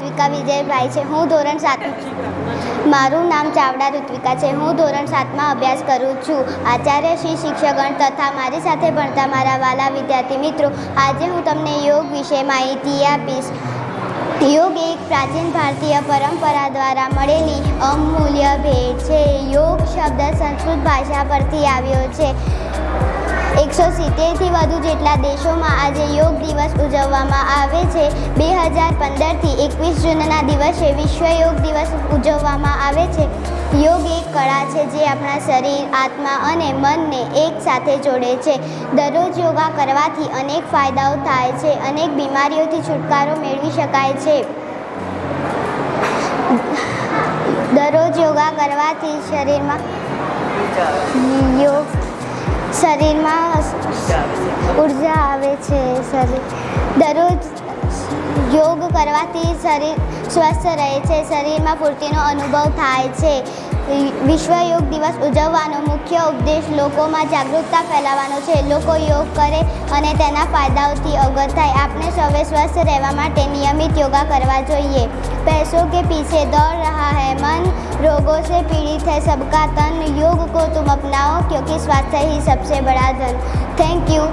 ઋત્વિકા વિજયભાઈ છે। હું ધોરણ 7 મારું નામ ચાવડા ઋત્વિકા છે। હું ધોરણ 7માં અભ્યાસ કરું છું। આચાર્ય શ્રી શિક્ષકગણ તથા મારી સાથે ભણતા મારા વાલા વિદ્યાર્થી મિત્રો, આજે હું તમને યોગ વિશે માહિતી આપીશ। યોગ એક પ્રાચીન ભારતીય પરંપરા દ્વારા મળેલી અમૂલ્ય ભેટ છે। યોગ શબ્દ સંસ્કૃત ભાષા પરથી આવ્યો છે। 170થી વધુ જેટલા દેશોમાં આજે યોગ દિવસ ઉજવવામાં આવે છે। 2015થી 21 જૂનના દિવસે વિશ્વ યોગ દિવસ ઉજવવામાં આવે છે। યોગ એક કળા છે જે આપણા શરીર, આત્મા અને મનને એક સાથે જોડે છે। દરરોજ યોગા કરવાથી અનેક ફાયદાઓ થાય છે, અનેક બીમારીઓથી છુટકારો મેળવી શકાય છે। દરરોજ યોગા કરવાથી શરીરમાં ઉર્જા આવે છે। દરરોજ યોગ કરવાથી શરીર સ્વસ્થ રહે છે, શરીરમાં ફૂર્તિનો અનુભવ થાય છે। વિશ્વ યોગ દિવસ ઉજવવાનો મુખ્ય ઉદ્દેશ લોકોમાં જાગૃતતા ફેલાવવાનો છે। લોકો યોગ કરે અને તેના ફાયદાઓથી અવગત થાય। આપણે સૌએ સ્વસ્થ રહેવા માટે નિયમિત યોગા કરવા જોઈએ। पैसों के पीछे दौड़ रहा है मन, रोगों से पीड़ित है सबका तन। योग को तुम अपनाओ क्योंकि स्वास्थ्य ही सबसे बड़ा धन। Thank you.